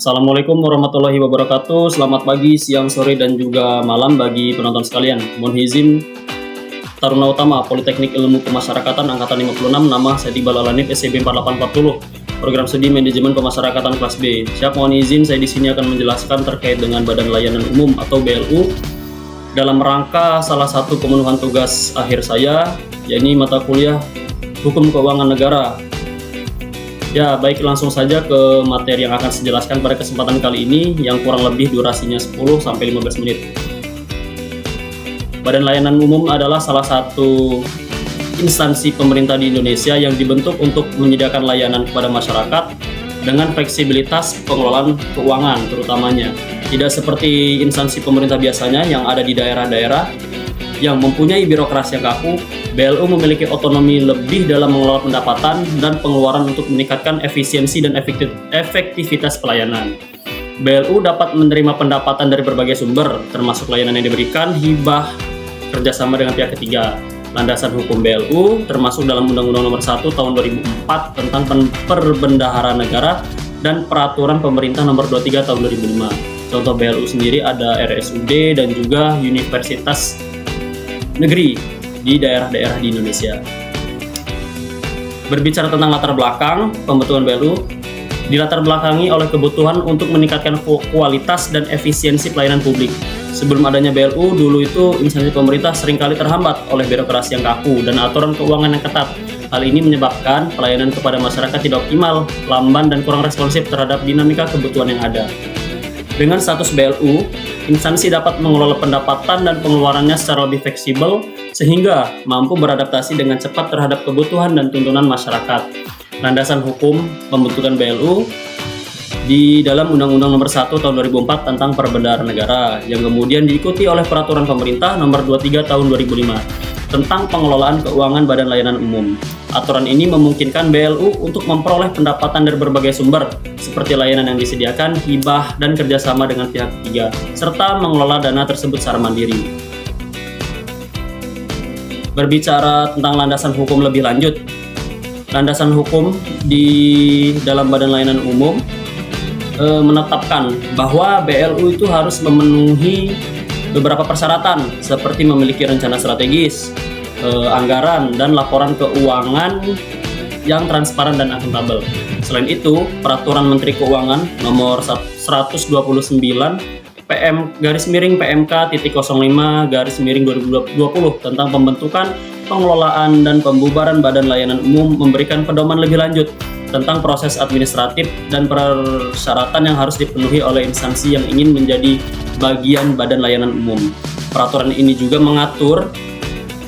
Assalamualaikum warahmatullahi wabarakatuh. Selamat pagi, siang, sore, dan juga malam bagi penonton sekalian. Mohon izin, Taruna Utama Politeknik Ilmu Pemasyarakatan Angkatan 56, nama saya Iqbal Alanif, SCB 4840, Program Studi Manajemen Pemasyarakatan Kelas B. Siap, mohon izin, saya di sini akan menjelaskan terkait dengan Badan Layanan Umum atau BLU dalam rangka salah satu pemenuhan tugas akhir saya, yakni mata kuliah Hukum Keuangan Negara. Ya, baik, langsung saja ke materi yang akan saya jelaskan pada kesempatan kali ini yang kurang lebih durasinya 10-15 menit. Badan Layanan Umum adalah salah satu instansi pemerintah di Indonesia yang dibentuk untuk menyediakan layanan kepada masyarakat dengan fleksibilitas pengelolaan keuangan terutamanya. Tidak seperti instansi pemerintah biasanya yang ada di daerah-daerah yang mempunyai birokrasi yang kaku. BLU memiliki otonomi lebih dalam mengelola pendapatan dan pengeluaran untuk meningkatkan efisiensi dan efektivitas pelayanan. BLU dapat menerima pendapatan dari berbagai sumber, termasuk layanan yang diberikan, hibah, kerjasama dengan pihak ketiga. Landasan hukum BLU termasuk dalam Undang-Undang Nomor 1 Tahun 2004 tentang Perbendaharaan Negara dan Peraturan Pemerintah Nomor 23 Tahun 2005. Contoh BLU sendiri ada RSUD dan juga Universitas Negeri di daerah-daerah di Indonesia. Berbicara tentang latar belakang pembentukan BLU, dilatar belakangi oleh kebutuhan untuk meningkatkan kualitas dan efisiensi pelayanan publik. Sebelum adanya BLU, dulu itu instansi pemerintah seringkali terhambat oleh birokrasi yang kaku dan aturan keuangan yang ketat. Hal ini menyebabkan pelayanan kepada masyarakat tidak optimal, lamban, dan kurang responsif terhadap dinamika kebutuhan yang ada. Dengan status BLU, instansi dapat mengelola pendapatan dan pengeluarannya secara lebih fleksibel sehingga mampu beradaptasi dengan cepat terhadap kebutuhan dan tuntunan masyarakat. Landasan hukum pembentukan BLU di dalam Undang-Undang Nomor 1 Tahun 2004 tentang Perbendaharaan Negara yang kemudian diikuti oleh Peraturan Pemerintah Nomor 23 Tahun 2005 tentang pengelolaan keuangan Badan Layanan Umum. Aturan ini memungkinkan BLU untuk memperoleh pendapatan dari berbagai sumber seperti layanan yang disediakan, hibah, dan kerjasama dengan pihak ketiga, serta mengelola dana tersebut secara mandiri. Berbicara tentang landasan hukum lebih lanjut, landasan hukum di dalam Badan Layanan Umum menetapkan bahwa BLU itu harus memenuhi beberapa persyaratan seperti memiliki rencana strategis, anggaran, dan laporan keuangan yang transparan dan akuntabel. Selain itu, Peraturan Menteri Keuangan Nomor 129 PM/PMK.05/2020 tentang pembentukan, pengelolaan, dan pembubaran Badan Layanan Umum memberikan pedoman lebih lanjut tentang proses administratif dan persyaratan yang harus dipenuhi oleh instansi yang ingin menjadi bagian Badan Layanan Umum. Peraturan ini juga mengatur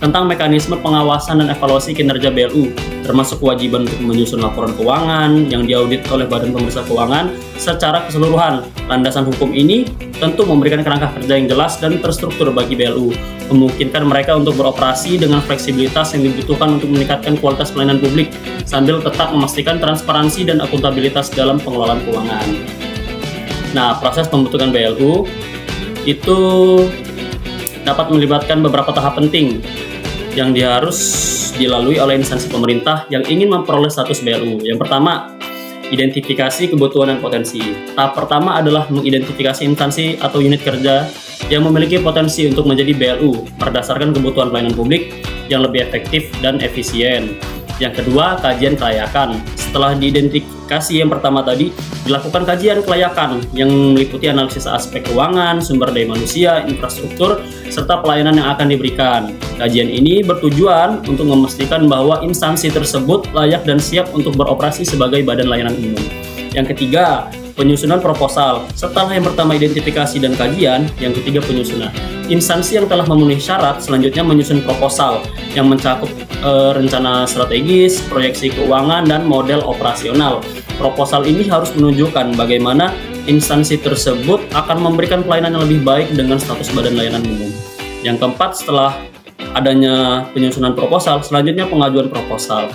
tentang mekanisme pengawasan dan evaluasi kinerja BLU, termasuk kewajiban untuk menyusun laporan keuangan yang diaudit oleh Badan Pemeriksa Keuangan secara keseluruhan. Landasan hukum ini tentu memberikan kerangka kerja yang jelas dan terstruktur bagi BLU, memungkinkan mereka untuk beroperasi dengan fleksibilitas yang dibutuhkan untuk meningkatkan kualitas pelayanan publik sambil tetap memastikan transparansi dan akuntabilitas dalam pengelolaan keuangan. Nah, proses pembentukan BLU itu dapat melibatkan beberapa tahap penting yang harus dilalui oleh instansi pemerintah yang ingin memperoleh status BLU. Yang pertama, identifikasi kebutuhan dan potensi. Tahap pertama adalah mengidentifikasi instansi atau unit kerja yang memiliki potensi untuk menjadi BLU berdasarkan kebutuhan pelayanan publik yang lebih efektif dan efisien. Yang kedua, kajian kelayakan. Setelah diidentifikasi yang pertama tadi, dilakukan kajian kelayakan yang meliputi analisis aspek keuangan, sumber daya manusia, infrastruktur, serta pelayanan yang akan diberikan. Kajian ini bertujuan untuk memastikan bahwa instansi tersebut layak dan siap untuk beroperasi sebagai Badan Layanan Umum. Yang ketiga, penyusunan proposal. Setelah yang pertama identifikasi dan kajian, yang ketiga penyusunan. Instansi yang telah memenuhi syarat selanjutnya menyusun proposal yang mencakup rencana strategis, proyeksi keuangan, dan model operasional. Proposal ini harus menunjukkan bagaimana instansi tersebut akan memberikan pelayanan yang lebih baik dengan status Badan Layanan Umum. Yang keempat, setelah adanya penyusunan proposal, selanjutnya pengajuan proposal.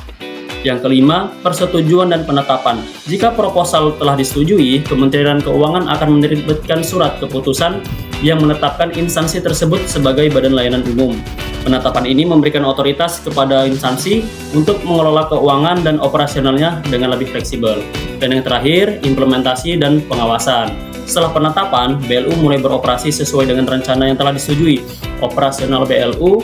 Yang kelima, persetujuan dan penetapan. Jika proposal telah disetujui, Kementerian Keuangan akan menerbitkan surat keputusan yang menetapkan instansi tersebut sebagai badan layanan umum. Penetapan ini memberikan otoritas kepada instansi untuk mengelola keuangan dan operasionalnya dengan lebih fleksibel. Dan yang terakhir, implementasi dan pengawasan. Setelah penetapan, BLU mulai beroperasi sesuai dengan rencana yang telah disetujui. Operasional BLU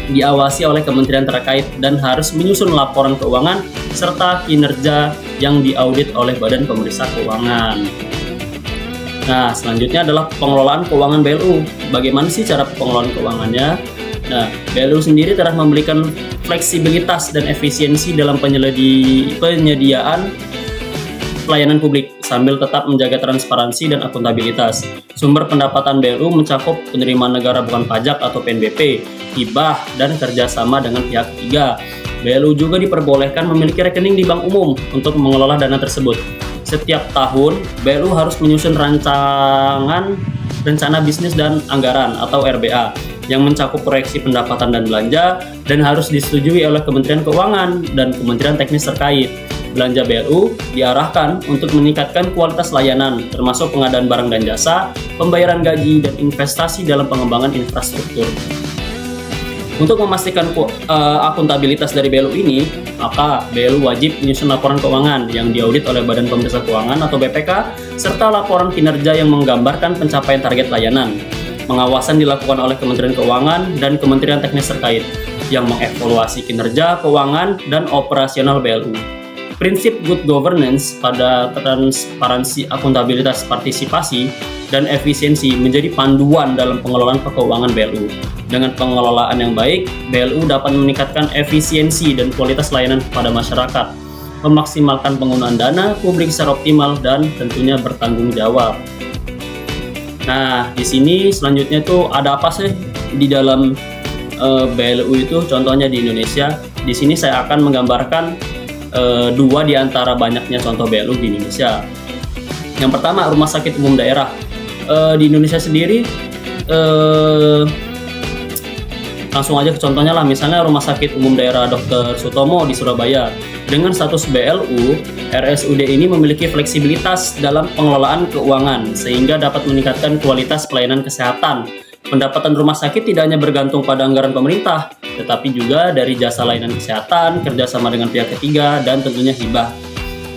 diawasi oleh kementerian terkait dan harus menyusun laporan keuangan serta kinerja yang diaudit oleh Badan Pemeriksa Keuangan. Nah, selanjutnya adalah pengelolaan keuangan BLU. Bagaimana sih cara pengelolaan keuangannya? Nah, BLU sendiri telah memberikan fleksibilitas dan efisiensi dalam penyediaan pelayanan publik sambil tetap menjaga transparansi dan akuntabilitas. Sumber pendapatan BLU mencakup penerimaan negara bukan pajak atau PNBP, hibah, dan kerjasama dengan pihak ketiga. BLU juga diperbolehkan memiliki rekening di bank umum untuk mengelola dana tersebut. Setiap tahun, BLU harus menyusun rencana bisnis dan anggaran atau RBA yang mencakup proyeksi pendapatan dan belanja dan harus disetujui oleh Kementerian Keuangan dan Kementerian Teknis terkait. Belanja BLU diarahkan untuk meningkatkan kualitas layanan, termasuk pengadaan barang dan jasa, pembayaran gaji, dan investasi dalam pengembangan infrastruktur. Untuk memastikan akuntabilitas dari BLU ini, maka BLU wajib menyusun laporan keuangan yang diaudit oleh Badan Pemeriksa Keuangan atau BPK, serta laporan kinerja yang menggambarkan pencapaian target layanan. Pengawasan dilakukan oleh Kementerian Keuangan dan Kementerian Teknis terkait, yang mengevaluasi kinerja keuangan dan operasional BLU. Prinsip good governance pada transparansi, akuntabilitas, partisipasi, dan efisiensi menjadi panduan dalam pengelolaan keuangan BLU. Dengan pengelolaan yang baik, BLU dapat meningkatkan efisiensi dan kualitas layanan kepada masyarakat, memaksimalkan penggunaan dana publik secara optimal, dan tentunya bertanggung jawab. Nah, di sini selanjutnya tuh ada apa sih di dalam BLU itu? Contohnya di Indonesia. Di sini saya akan menggambarkan dua di antara banyaknya contoh BLU di Indonesia. Yang pertama, rumah sakit umum daerah. Di Indonesia sendiri, langsung aja ke contohnya lah, misalnya Rumah Sakit Umum Daerah Dr. Sutomo di Surabaya. Dengan status BLU, RSUD ini memiliki fleksibilitas dalam pengelolaan keuangan sehingga dapat meningkatkan kualitas pelayanan kesehatan. Pendapatan rumah sakit tidak hanya bergantung pada anggaran pemerintah, tetapi juga dari jasa layanan kesehatan, kerjasama dengan pihak ketiga, dan tentunya hibah.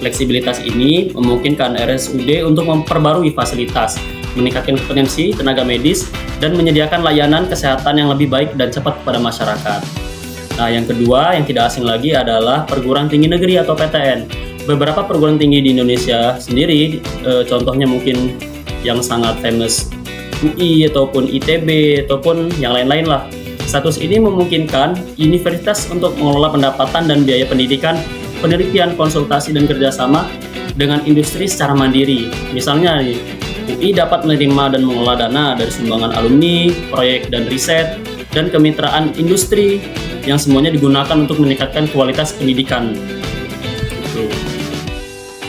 Fleksibilitas ini memungkinkan RSUD untuk memperbarui fasilitas, meningkatkan kompetensi tenaga medis, dan menyediakan layanan kesehatan yang lebih baik dan cepat kepada masyarakat. Nah, yang kedua yang tidak asing lagi adalah perguruan tinggi negeri atau PTN. Beberapa perguruan tinggi di Indonesia sendiri, contohnya mungkin yang sangat famous UI ataupun ITB ataupun yang lain-lain lah. Status ini memungkinkan universitas untuk mengelola pendapatan dan biaya pendidikan, penelitian, konsultasi, dan kerjasama dengan industri secara mandiri. Misalnya, UI dapat menerima dan mengelola dana dari sumbangan alumni, proyek dan riset, dan kemitraan industri yang semuanya digunakan untuk meningkatkan kualitas pendidikan.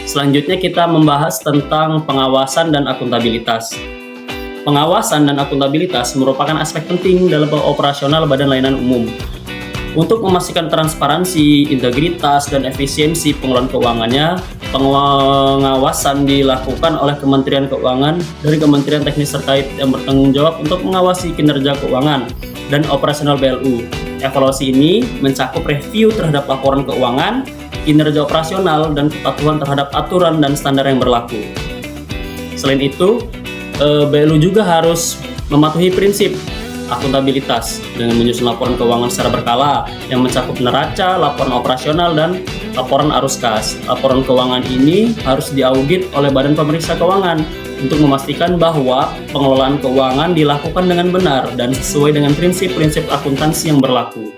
Selanjutnya kita membahas tentang pengawasan dan akuntabilitas. Pengawasan dan akuntabilitas merupakan aspek penting dalam operasional Badan Layanan Umum. Untuk memastikan transparansi, integritas, dan efisiensi pengelolaan keuangannya, pengawasan dilakukan oleh Kementerian Keuangan dari Kementerian Teknis terkait yang bertanggung jawab untuk mengawasi kinerja keuangan dan operasional BLU. Evaluasi ini mencakup review terhadap laporan keuangan, kinerja operasional, dan kepatuhan terhadap aturan dan standar yang berlaku. Selain itu, BLU juga harus mematuhi prinsip akuntabilitas dengan menyusun laporan keuangan secara berkala yang mencakup neraca, laporan operasional, dan laporan arus kas. Laporan keuangan ini harus diaudit oleh Badan Pemeriksa Keuangan untuk memastikan bahwa pengelolaan keuangan dilakukan dengan benar dan sesuai dengan prinsip-prinsip akuntansi yang berlaku.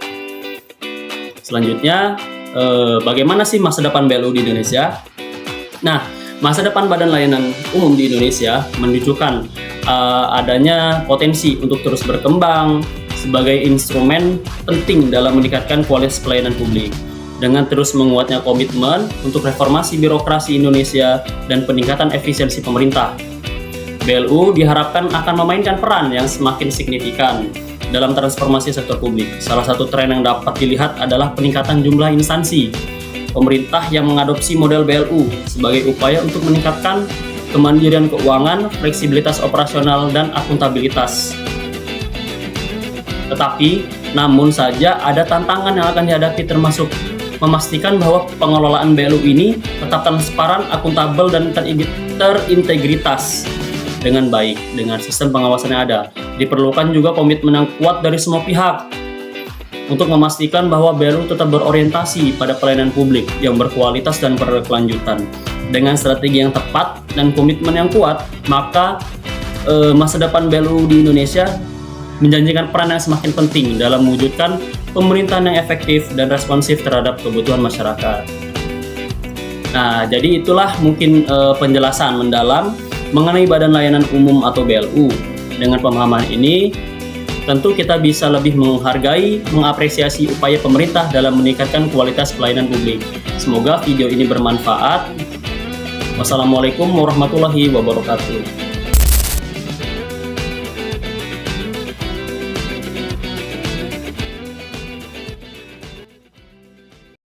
Selanjutnya, bagaimana sih masa depan BLU di Indonesia? Nah, masa depan Badan Layanan Umum di Indonesia menunjukkan adanya potensi untuk terus berkembang sebagai instrumen penting dalam meningkatkan kualitas pelayanan publik. Dengan terus menguatnya komitmen untuk reformasi birokrasi Indonesia dan peningkatan efisiensi pemerintah, BLU diharapkan akan memainkan peran yang semakin signifikan dalam transformasi sektor publik. Salah satu tren yang dapat dilihat adalah peningkatan jumlah instansi pemerintah yang mengadopsi model BLU sebagai upaya untuk meningkatkan kemandirian keuangan, fleksibilitas operasional, dan akuntabilitas. Tetapi, namun saja ada tantangan yang akan dihadapi, termasuk memastikan bahwa pengelolaan BLU ini tetap transparan, akuntabel, dan terintegritas dengan baik dengan sistem pengawasan yang ada. Diperlukan juga komitmen yang kuat dari semua pihak untuk memastikan bahwa BLU tetap berorientasi pada pelayanan publik yang berkualitas dan berkelanjutan. Dengan strategi yang tepat dan komitmen yang kuat, maka masa depan BLU di Indonesia menjanjikan peran yang semakin penting dalam mewujudkan pemerintahan yang efektif dan responsif terhadap kebutuhan masyarakat. Nah, jadi itulah mungkin penjelasan mendalam mengenai Badan Layanan Umum atau BLU. Dengan pemahaman ini, tentu kita bisa lebih menghargai, mengapresiasi upaya pemerintah dalam meningkatkan kualitas pelayanan publik. Semoga video ini bermanfaat. Wassalamualaikum warahmatullahi wabarakatuh.